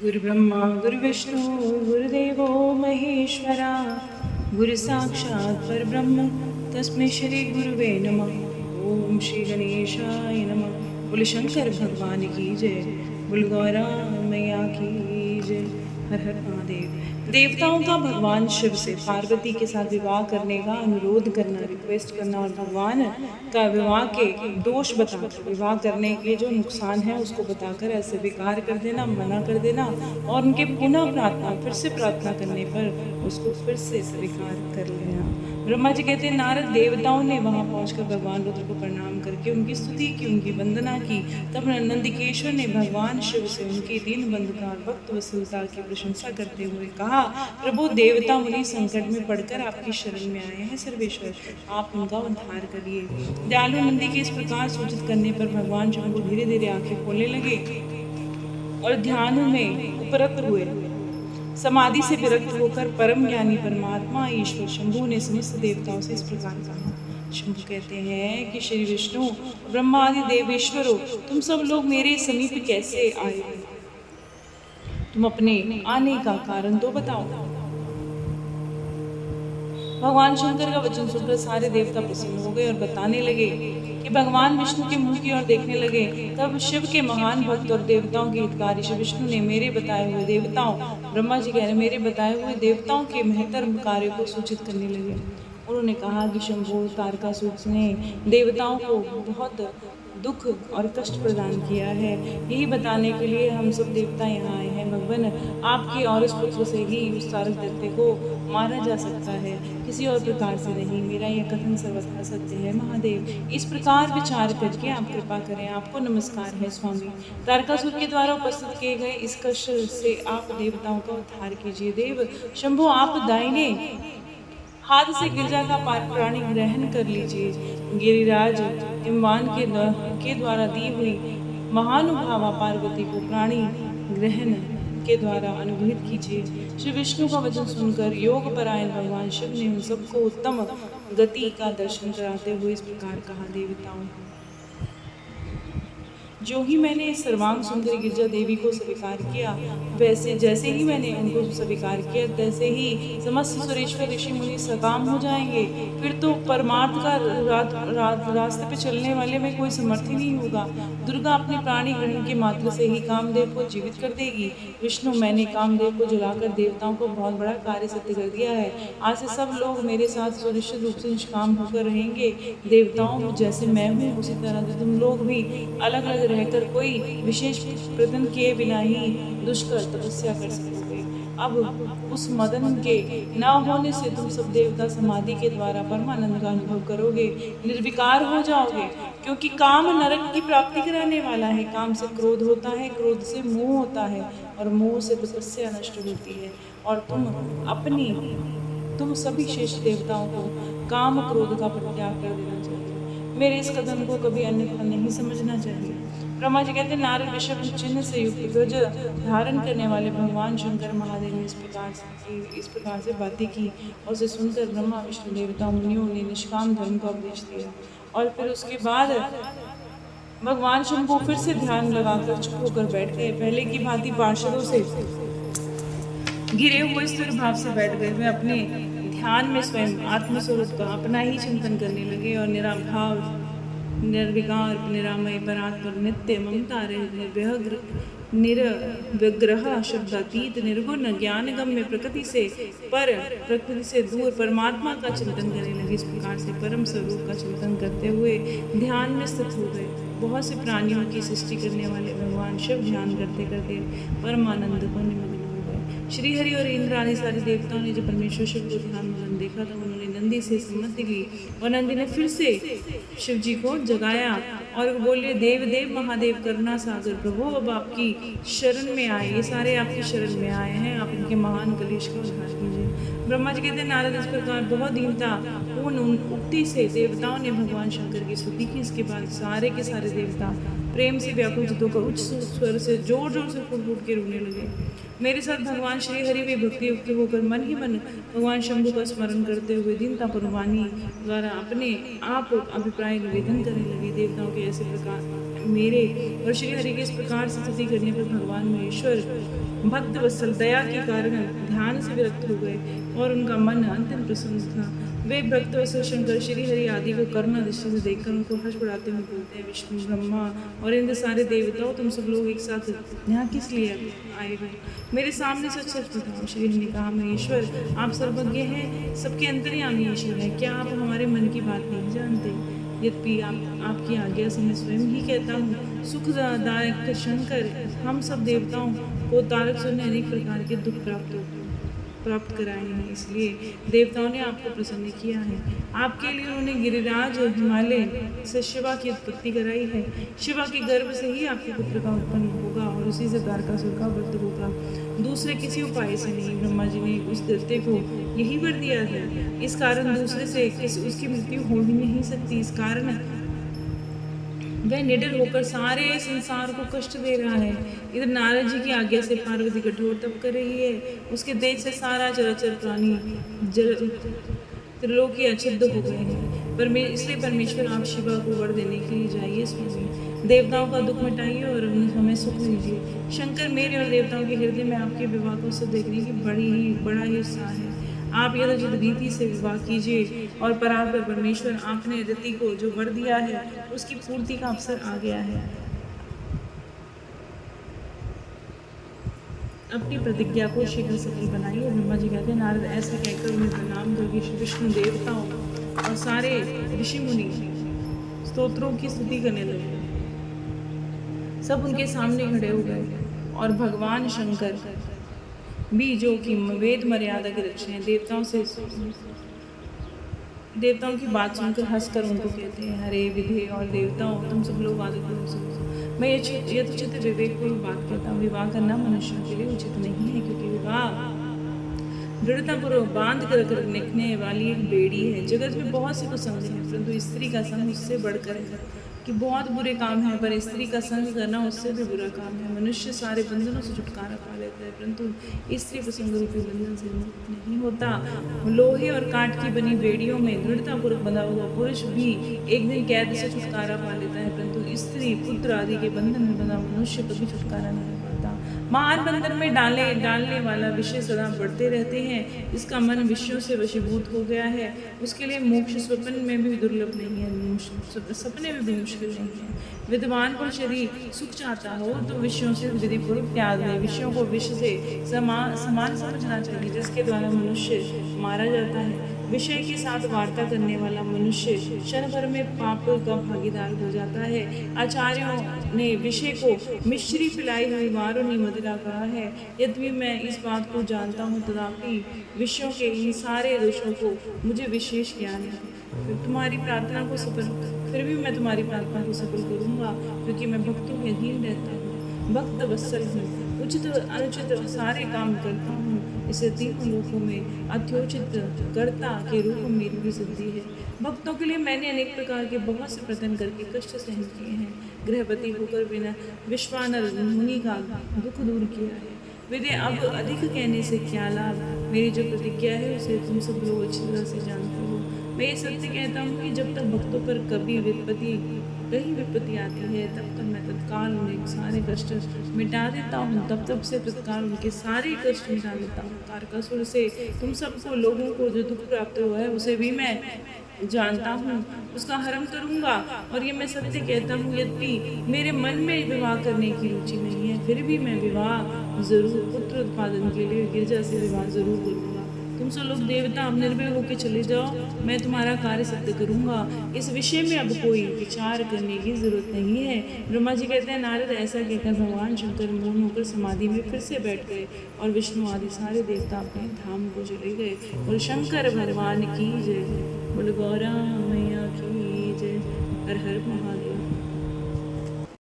गुरुब्रह्मा गुरुविष्णु गुरुदेवो महेश्वरा गुरु साक्षात् परब्रह्म तस्मै श्री गुरुवे नमः। ओम श्री गणेशाय नमः। बोले शंकर भगवान की जय, बोल गौरा मैया की जय। हर हर महादेव। देवताओं का भगवान शिव से पार्वती के साथ विवाह करने का अनुरोध करना, रिक्वेस्ट करना और भगवान का विवाह के दोष बताकर, विवाह करने के जो नुकसान है उसको बताकर ऐसे विकार कर देना, मना कर देना और उनके पुनः प्रार्थना, फिर से प्रार्थना करने पर उसको फिर से स्वीकार कर लेना। ब्रह्मा जी कहते हैं नारद देवताओं ने वहां पहुंचकर भगवान रुद्र को प्रणाम करके उनकी स्तुति की, उनकी वंदना की। तब नंदिकेश्वर ने भगवान शिव से उनकी दीन बंधुता और भक्त वत्सलता की प्रशंसा करते हुए कहा, प्रभु देवता मुनि संकट में पड़कर आपकी शरण में आए हैं, सर्वेश्वर आप उनका उद्धार करिए। दयालु नंदी के इस प्रकार सूचित करने पर भगवान शंभु धीरे धीरे आंखें खोलने लगे और ध्यान में उपरत हुए। समाधि से विरक्त होकर परम ज्ञानी परमात्मा ईश्वर शंभु ने समस्त देवताओं से इस प्रकार कहा। शंभु कहते हैं कि श्री विष्णु ब्रह्मा आदि देवेश्वरों, तुम सब लोग मेरे समीप कैसे आए? तुम अपने आने का कारण तो बताओ। भगवान शंकर का वचन सुनकर सारे देवता प्रसन्न हो गए और बताने लगे कि भगवान विष्णु के मुंह की ओर देखने लगे। तब शिव के महान भक्त और देवताओं के हितकारी श्री विष्णु ने मेरे बताए हुए देवताओं, ब्रह्मा जी कह रहे मेरे बताए हुए देवताओं के महत्तर कार्य को सूचित करने लगे। उन्होंने कहा कि शंभु तारकासुर ने देवताओं को बहुत दुख और कष्ट प्रदान किया है, यही बताने के लिए हम सब देवता यहाँ आए हैं। भगवान आपके और इस पुत्र से ही उस तारक दैत्य को मारा जा सकता है, किसी और प्रकार से नहीं। मेरा यह कथन सर्वथा सत्य है महादेव। इस प्रकार विचार करके आप कृपा करें, आपको नमस्कार है स्वामी। तारकासुर के द्वारा उपस्थित किए गए इस कष्ट से आप देवताओं का उद्धार कीजिए। देव शंभु आप दाहिने हाथ से गिरजा का प्राणी ग्रहण कर लीजिए। गिरिराज इम्बान के द्वारा दी हुई महानुभावा पार्वती को प्राणी ग्रहण के द्वारा अनुग्रहित कीजिए। श्री विष्णु का वचन सुनकर योग परायण भगवान शिव ने उन सबको उत्तम गति का दर्शन कराते हुए इस प्रकार कहा, देवताओं जो ही मैंने सर्वांग सुंदरी गिरजा देवी को स्वीकार किया, वैसे जैसे ही मैंने उनको स्वीकार किया तैसे ही समस्त सुरेश्वर ऋषि मुनि सकाम हो जाएंगे। फिर तो परमार्थ का रास्ते पे चलने वाले में कोई समर्थ ही नहीं होगा। दुर्गा अपने प्राणी ग्रहण के मात्र से ही कामदेव को जीवित कर देगी। विष्णु मैंने कामदेव को जलाकर देवताओं को बहुत बड़ा कार्य सिद्ध कर दिया है। आज से सब लोग मेरे साथ सुनिश्चित रूप से निष्काम होकर रहेंगे। देवताओं जैसे मैं हूँ उसी तरह से तुम लोग भी अलग अलग रहकर कोई विशेष प्रयत्न किए बिना ही दुष्कर तपस्या कर सकोगे। अब उस मदन के न होने से तुम सब देवता समाधि के द्वारा परमानंद का अनुभव करोगे, निर्विकार हो जाओगे, क्योंकि काम नरक की प्राप्ति कराने वाला है। काम से क्रोध होता है, क्रोध से मोह होता है और मोह से तपस्या नष्ट होती है। और तुम सभी शेष देवताओं को काम क्रोध का परित्याग कर देना चाहिए। मेरे इस कदम को कभी अन्यथा नहीं समझना चाहिए। ब्रह्मा जी कहते हैं नारद विषम चिन्ह से युक्त ध्वज धारण करने वाले भगवान शंकर महादेव ने इस प्रकार से बातें की और उसे सुनकर ब्रह्मा विष्णु देवता मुनियों ने निष्काम धर्म का उपदेश दिया। और फिर उसके बाद भगवान शंभु फिर से ध्यान लगाकर चुप होकर बैठ गए। पहले की भांति पार्षदों से घिरे हुए स्थिर भाव से बैठ गए। वे अपने ध्यान में स्वयं आत्मस्वरूप का अपना ही चिंतन करने लगे और निराभाव निर्विकार निरामय परात्पर नित्य ममता निर्विग्रह शब्दातीत निर्गुण ज्ञान गम्य प्रकृति से दूर परमात्मा का चिंतन करने लगे। इस प्रकार से परम स्वरूप का चिंतन करते हुए ध्यान में स्थित हो गए। बहुत से प्राणियों की सृष्टि करने वाले भगवान शिव ध्यान करते करते परमानंद को निमग्न हो गए। श्री हरि और इंद्र आदि सारे देवताओं ने जब परमेश्वर शिव को ध्यान मग्न देखा तो उन्होंने नंदी से सम्मति ली और नंदी ने फिर से शिव जी को जगाया और बोले, देव देव महादेव करुणा सागर प्रभु अब आपकी शरण में आए, ये सारे आपकी शरण में आए हैं, आप इनके महान कलेश का उद्धार कीजिए। ब्रह्मा जी कहते हैं नारद इस प्रकार बहुत दीनता पूर्ण उक्ति से देवताओं ने भगवान शंकर की स्तुति की। इसके बाद सारे के सारे देवता प्रेम से व्याकुल होकर उच्च स्वर से जोर जोर से फूट फूट के रोने लगे। मेरे साथ भगवान श्री हरि भी भक्ति युक्त होकर मन ही मन भगवान शंभु का स्मरण करते हुए दीनता परवानी द्वारा अपने आप अभिप्राय निवेदन करने लगे। देवताओं के ऐसे प्रकार मेरे और श्री हरि के इस प्रकार से स्तुति करने पर भगवान महेश्वर भक्त वत्सल दया के कारण ध्यान से विरक्त हो गए और उनका मन अंतिम प्रसन्न था। वे भक्त वत्सल शंकर श्री हरि आदि को करुणा दृष्टि से देखकर उनको हर्ष बढ़ाते हुए बोलते हैं, विष्णु ब्रह्मा और इंद्र सारे देवताओं, तुम सब लोग एक साथ यहाँ किस लिए आए हो? मेरे सामने सच सच बताओ। श्री हरि ने कहा, महेश्वर आप सर्वज्ञ हैं, सबके अंतर्यामी ईश्वर हैं, क्या आप हमारे मन की बात नहीं जानते? यद्यपि आपकी आज्ञा से मैं स्वयं ही कहता हूँ, सुखदायक शंकर हम सब देवताओं को तारक सुर ने अनेक प्रकार के दुख प्राप्त कराए हैं, इसलिए देवताओं ने आपको प्रसन्न किया है। आपके लिए उन्होंने गिरिराज हिमालय से शिवा की उत्पत्ति कराई है। शिवा के गर्भ से ही आपके पुत्र का उत्पन्न होगा और उसी से तारकासुर का वध होगा, दूसरे किसी उपाय से नहीं। ब्रह्मा जी ने उस दैत्य को यही वर दिया है, इस कारण दूसरे से उसकी मृत्यु हो ही नहीं सकती। इस कारण वह निडर होकर सारे संसार को कष्ट दे रहा है। इधर नारद जी की आज्ञा से पार्वती कठोर तप कर रही है, उसके तेज से सारा चराचर प्राणी त्रिलोकी अछिद्ध हो गए हैं। इसलिए परमेश्वर आप शिवा को वर देने के लिए जाइए, स्वामी देवताओं का दुख मिटाइए और हमें सुख दीजिए। शंकर, मेरे और देवताओं के हृदय में आपके विवाह को सब देखने की बड़ा ही उत्साह है। आप यथोचित रीति से विवाह कीजिए और परात्पर परमेश्वर आपने रति को जो वर दिया है उसकी पूर्ति का अवसर आ गया है। अपनी प्रतिज्ञा को शीघ्र सफल बनाइए। ब्रह्मा जी कहते हैं, नारद ऐसा कहकर उन्हें प्रणाम करके श्री विष्णु देवताओं और सारे ऋषि मुनि स्तोत्रों की स्तुति करने लगे। सब उनके सामने खड़े हो गए और भगवान शंकर भी, जो कि वेद मर्यादा के रक्षक हैं, देवताओं की बात सुनकर हंसकर उनको कहते हैं, हरे विधे और देवताओं, तुम सब लोग आदित्य हो सकते। मैं यथोचित विवेकपूर्वक बात कहता हूँ, विवाह करना मनुष्य के लिए उचित नहीं है, क्योंकि विवाह दृढ़तापूर्वक बांध कर रखने वाली एक बेड़ी है। जगत में बहुत से कुसंग हैं, परंतु स्त्री का संग उससे बढ़कर है कि बहुत बुरे काम है, पर स्त्री का संग करना उससे भी बुरा काम है। मनुष्य सारे बंधनों से छुटकारा पा लेता है, परंतु स्त्री प्रसंग रूपी बंधन से मुक्त नहीं होता। लोहे और काठ की बनी बेड़ियों में दृढ़तापूर्वक बंधा हुआ पुरुष भी एक दिन कैद से छुटकारा पा लेता है, परंतु स्त्री पुत्र आदि के बंधन में बंधा मनुष्य कभी छुटकारा नहीं पाता। महान बंधन में डालने वाला विषय सदा बढ़ते रहते हैं। इसका मन विषयों से वशीभूत हो गया है, उसके लिए मोक्ष स्वप्न में भी दुर्लभ नहीं है, सपने में भी मुश्किल नहीं है। विद्वान को यदि सुख चाहता हो तो विषयों से विधिपूर्वक त्याग दे। विषयों को विष से समान समझना चाहिए, जिसके द्वारा मनुष्य मारा जाता है। विषय के साथ वार्ता करने वाला मनुष्य क्षण भर में पाप का भागीदार हो जाता है। आचार्यों ने विषय को मिश्री पिलाई हुई वारुणी मदिरा कहा है। यद्यपि मैं इस बात को जानता हूँ, तथापि विषयों के इन सारे दोषों को मुझे विशेष ज्ञान है। फिर भी मैं तुम्हारी प्रार्थना को सफल करूँगा, क्योंकि मैं भक्तों के अधीन रहता हूँ, भक्त वत्सल हूँ, उचित अनुचित सारे काम करता हूँ। इसे तीनों लोकों में अत्योचित कर्ता के रूप में मेरी भी सिद्धि है। भक्तों के लिए मैंने अनेक प्रकार के बहुत से प्रयत्न करके कष्ट सहन किए हैं। गृहपति होकर बिना विश्वानर मुनि का दुख दूर किया है। विदे अब अधिक कहने से क्या लाभ? मेरी जो प्रतिज्ञा है उसे तुम सब लोग अच्छी तरह से जानते हो। मैं ये सत्य कहता हूँ कि जब तक भक्तों पर कहीं विपत्ति आती है, तब तक मैं तत्काल उन्हें सारे कष्ट मिटा देता हूँ। तब से तत्काल उनके सारे कष्ट मिटा देता हूँ। तारकासुर से तुम सबको लोगों को जो दुख प्राप्त हुआ है उसे भी मैं जानता हूँ, उसका हरण करूँगा। और ये मैं सत्य कहता हूँ, यद्यपि मेरे मन में विवाह करने की रुचि नहीं है, फिर भी मैं विवाह जरूर, पुत्र उत्पादन के लिए गिरजा से विवाह जरूर करूँगा। तुम सब लोग देवता अब निर्भय होकर चले जाओ, मैं तुम्हारा कार्य सिद्ध करूँगा। इस विषय में अब कोई विचार करने की जरूरत नहीं है। ब्रह्मा जी कहते हैं, नारद ऐसा कहकर भगवान शंकर मौन होकर समाधि में फिर से बैठ गए और विष्णु आदि सारे देवता अपने धाम को चले गए। और शंकर भगवान की जय, बोल गौरा मैया की जय, हर हर महादेव।